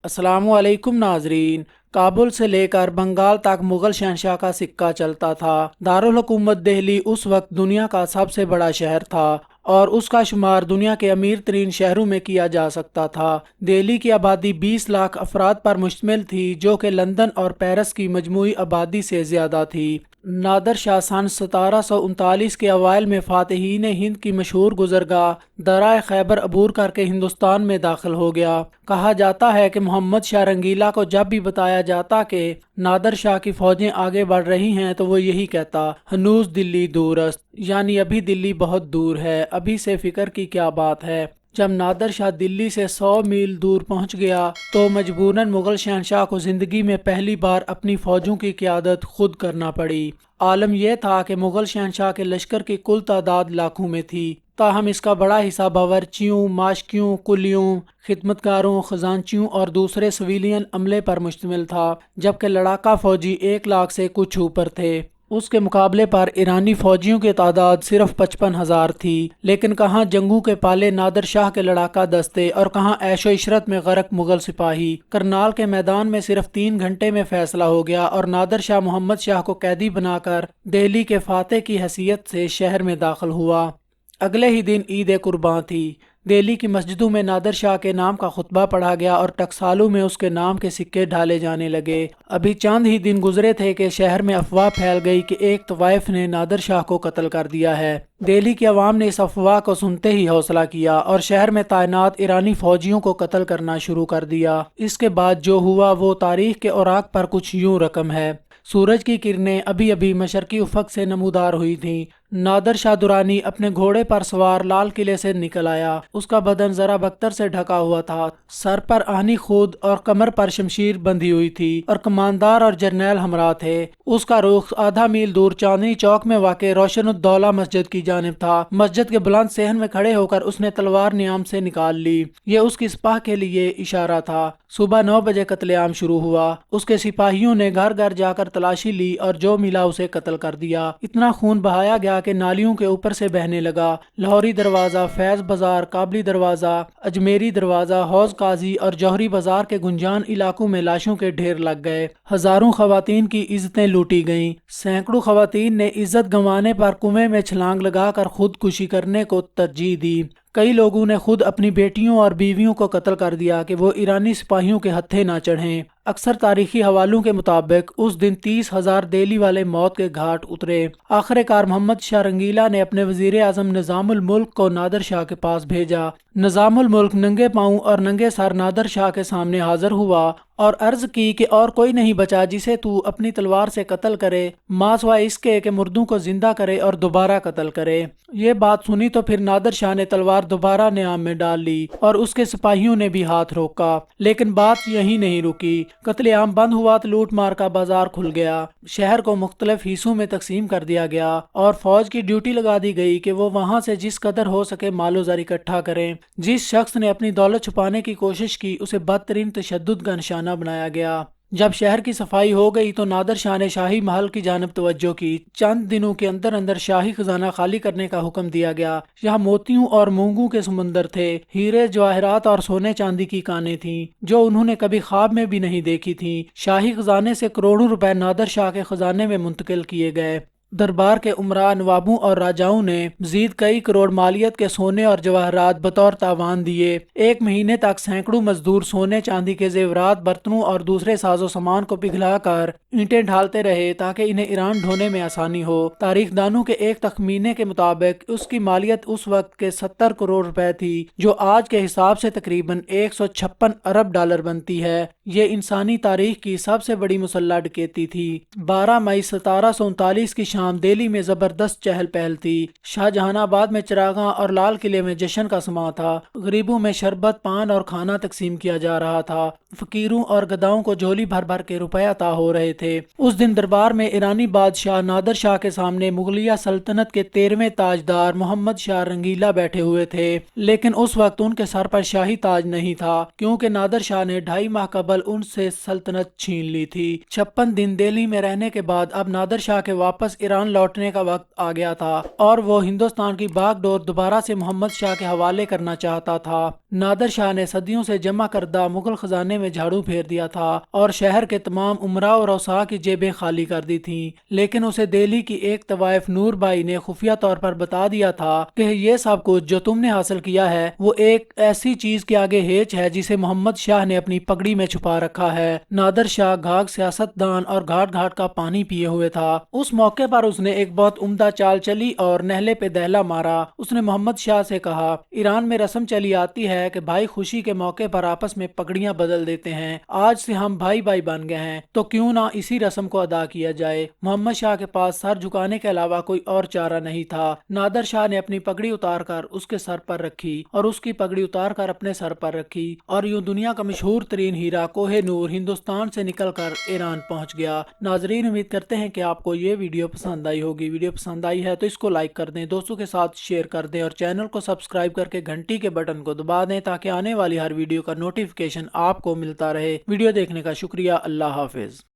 السلام علیکم ناظرین۔ کابل سے لے کر بنگال تک مغل شہنشاہ کا سکہ چلتا تھا۔ دارالحکومت دہلی اس وقت دنیا کا سب سے بڑا شہر تھا اور اس کا شمار دنیا کے امیر ترین شہروں میں کیا جا سکتا تھا۔ دہلی کی آبادی 20 لاکھ افراد پر مشتمل تھی، جو کہ لندن اور پیرس کی مجموعی آبادی سے زیادہ تھی۔ نادر شاہ سن 1739 کے اوائل میں فاتحین ہند کی مشہور گزرگاہ درائے خیبر عبور کر کے ہندوستان میں داخل ہو گیا۔ کہا جاتا ہے کہ محمد شاہ رنگیلا کو جب بھی بتایا جاتا کہ نادر شاہ کی فوجیں آگے بڑھ رہی ہیں تو وہ یہی کہتا، ہنوز دلی دور است، یعنی ابھی دلی بہت دور ہے، ابھی سے فکر کی کیا بات ہے۔ جب نادر شاہ دلی سے 100 میل دور پہنچ گیا تو مجبوراً مغل شہنشاہ کو زندگی میں پہلی بار اپنی فوجوں کی قیادت خود کرنا پڑی۔ عالم یہ تھا کہ مغل شہنشاہ کے لشکر کی کل تعداد لاکھوں میں تھی، تاہم اس کا بڑا حصہ باورچیوں، ماشکیوں، کلیوں، خدمتگاروں، خزانچیوں اور دوسرے سویلین عملے پر مشتمل تھا، جبکہ لڑاکا فوجی 1 لاکھ سے کچھ اوپر تھے۔ اس کے مقابلے پر ایرانی فوجیوں کی تعداد صرف 55,000 تھی، لیکن کہاں جنگوں کے پالے نادر شاہ کے لڑاکا دستے اور کہاں عیش و عشرت میں غرق مغل سپاہی۔ کرنال کے میدان میں صرف 3 گھنٹے میں فیصلہ ہو گیا اور نادر شاہ محمد شاہ کو قیدی بنا کر دہلی کے فاتح کی حیثیت سے شہر میں داخل ہوا۔ اگلے ہی دن عید قرباں تھی۔ دہلی کی مسجدوں میں نادر شاہ کے نام کا خطبہ پڑھا گیا اور ٹکسالوں میں اس کے نام کے سکے ڈھالے جانے لگے۔ ابھی چند ہی دن گزرے تھے کہ شہر میں افواہ پھیل گئی کہ ایک طوائف نے نادر شاہ کو قتل کر دیا ہے۔ دہلی کی عوام نے اس افواہ کو سنتے ہی حوصلہ کیا اور شہر میں تعینات ایرانی فوجیوں کو قتل کرنا شروع کر دیا۔ اس کے بعد جو ہوا وہ تاریخ کے اوراق پر کچھ یوں رقم ہے۔ سورج کی کرنیں ابھی ابھی مشرقی افق سے نمودار ہوئی تھیں۔ نادر شاہ درانی اپنے گھوڑے پر سوار لال قلعے سے نکل آیا۔ اس کا بدن ذرا بختر سے ڈھکا ہوا تھا، سر پر آہنی خود اور کمر پر شمشیر بندھی ہوئی تھی اور کماندار اور جرنیل ہمراہ تھے۔ اس کا رخ آدھا میل دور چاندنی چوک میں واقع روشن الدولہ مسجد کی جانب تھا۔ مسجد کے بلند صحن میں کھڑے ہو کر اس نے تلوار نیام سے نکال لی۔ یہ اس کی سپاہ کے لیے اشارہ تھا۔ صبح 9 بجے قتل عام شروع ہوا۔ اس کے سپاہیوں نے گھر گھر جا کر تلاشی لی اور جو ملا اسے قتل کر دیا۔ اتنا خون بہایا گیا کہ نالیوں کے اوپر سے بہنے لگا۔ لاہوری دروازہ، فیض بازار، کابلی دروازہ، اجمیری دروازہ، حوض قاضی اور جوہری بازار کے گنجان علاقوں میں لاشوں کے ڈھیر لگ گئے۔ ہزاروں خواتین کی عزتیں لوٹی گئیں۔ سینکڑوں خواتین نے عزت گنوانے پر کنویں میں چھلانگ لگا کر خودکشی کرنے کو ترجیح دی۔ کئی لوگوں نے خود اپنی بیٹیوں اور بیویوں کو قتل کر دیا کہ وہ ایرانی سپاہیوں کے ہتھے نہ چڑھیں۔ اکثر تاریخی حوالوں کے مطابق اس دن 30,000 دہلی والے موت کے گھاٹ اترے۔ آخر کار محمد شاہ رنگیلا نے اپنے وزیر اعظم نظام الملک کو نادر شاہ کے پاس بھیجا۔ نظام الملک ننگے پاؤں اور ننگے سر نادر شاہ کے سامنے حاضر ہوا اور عرض کی کہ اور کوئی نہیں بچا جسے تو اپنی تلوار سے قتل کرے، ماں سوائے اس کے کہ مردوں کو زندہ کرے اور دوبارہ قتل کرے۔ یہ بات سنی تو پھر نادر شاہ نے تلوار دوبارہ نیام میں ڈال لی اور اس کے سپاہیوں نے بھی ہاتھ روکا، لیکن بات یہی نہیں رکی۔ قتل عام بند ہوا تو لوٹ مار کا بازار کھل گیا۔ شہر کو مختلف حصوں میں تقسیم کر دیا گیا اور فوج کی ڈیوٹی لگا دی گئی کہ وہ وہاں سے جس قدر ہو سکے مال و زر اکٹھا کریں۔ جس شخص نے اپنی دولت چھپانے کی کوشش کی اسے بدترین تشدد کا نشانہ بنایا گیا۔ جب شہر کی صفائی ہو گئی تو نادر شاہ نے شاہی محل کی جانب توجہ کی۔ چند دنوں کے اندر اندر شاہی خزانہ خالی کرنے کا حکم دیا گیا۔ یہاں موتیوں اور مونگوں کے سمندر تھے، ہیرے جواہرات اور سونے چاندی کی کانیں تھیں جو انہوں نے کبھی خواب میں بھی نہیں دیکھی تھیں۔ شاہی خزانے سے کروڑوں روپے نادر شاہ کے خزانے میں منتقل کیے گئے۔ دربار کے امراء، نوابوں اور راجاؤں نے مزید کئی کروڑ مالیت کے سونے اور جواہرات بطور تاوان دیے۔ 1 مہینے تک سینکڑوں مزدور سونے چاندی کے زیورات، برتنوں اور دوسرے ساز و سامان کو پگھلا کر اینٹیں ڈھالتے رہے تاکہ انہیں ایران ڈھونے میں آسانی ہو۔ تاریخ دانوں کے ایک تخمینے کے مطابق اس کی مالیت اس وقت کے 70 کروڑ روپے تھی، جو آج کے حساب سے تقریباً 156 ارب ڈالر بنتی ہے۔ یہ انسانی تاریخ کی سب سے بڑی مسلح ڈکیتی تھی۔ 12 مئی 1739 کی شام دہلی میں زبردست چہل پہل تھی۔ شاہ جہان آباد میں چراغاں اور لال قلعے میں جشن کا سماں تھا۔ غریبوں میں شربت، پان اور کھانا تقسیم کیا جا رہا تھا۔ فقیروں اور گداؤں کو جھولی بھر بھر کے روپے عطا ہو رہے تھے۔ اس دن دربار میں ایرانی بادشاہ نادر شاہ کے سامنے مغلیہ سلطنت کے 13ویں تاجدار محمد شاہ رنگیلا بیٹھے ہوئے تھے، لیکن اس وقت ان کے سر پر شاہی تاج نہیں تھا کیونکہ نادر شاہ نے 2.5 ماہ قبل ان سے سلطنت چھین لی تھی۔ 56 دن دہلی میں رہنے کے بعد اب نادر شاہ کے واپس ایران لوٹنے کا وقت آ گیا تھا اور وہ ہندوستان کی باغ ڈور دوبارہ سے محمد شاہ کے حوالے کرنا چاہتا تھا۔ نادر شاہ نے صدیوں سے جمع کردہ مغل خزانے زمانے میں جھاڑو پھیر دیا تھا اور شہر کے تمام امراء اور اوصاء کی جیبیں خالی کر دی تھیں، لیکن اسے دہلی کی ایک طوائف نور بائی نے خفیہ طور پر بتا دیا تھا کہ یہ سب کچھ جو تم نے حاصل کیا ہے وہ ایک ایسی چیز کے آگے ہیچ ہے جسے محمد شاہ نے اپنی پگڑی میں چھپا رکھا ہے۔ نادر شاہ گھاگ سیاست دان اور گھاٹ گھاٹ کا پانی پیے ہوئے تھا۔ اس موقع پر اس نے ایک بہت عمدہ چال چلی اور نہلے پہ دہلا مارا۔ اس نے محمد شاہ سے کہا، ایران میں رسم چلی آتی ہے کہ بھائی خوشی کے موقع پر آپس میں پگڑیاں بدل دیتے ہیں، آج سے ہم بھائی بھائی بن گئے ہیں تو کیوں نہ اسی رسم کو ادا کیا جائے۔ محمد شاہ کے پاس سر جھکانے کے علاوہ کوئی اور چارہ نہیں تھا۔ نادر شاہ نے اپنی پگڑی اتار کر اس کے سر پر رکھی اور اس کی پگڑی اتار کر اپنے سر پر رکھی، اور یوں دنیا کا مشہور ترین ہیرا کوہ نور ہندوستان سے نکل کر ایران پہنچ گیا۔ ناظرین، امید کرتے ہیں کہ آپ کو یہ ویڈیو پسند آئی ہوگی۔ ویڈیو پسند آئی ہے تو اس کو لائک کر دیں، دوستوں کے ساتھ شیئر کر دیں اور چینل کو سبسکرائب کر کے گھنٹی کے بٹن کو دبا دیں تاکہ آنے والی ہر ویڈیو کا نوٹیفیکیشن آپ کو ملتا رہے۔ ویڈیو دیکھنے کا شکریہ۔ اللہ حافظ۔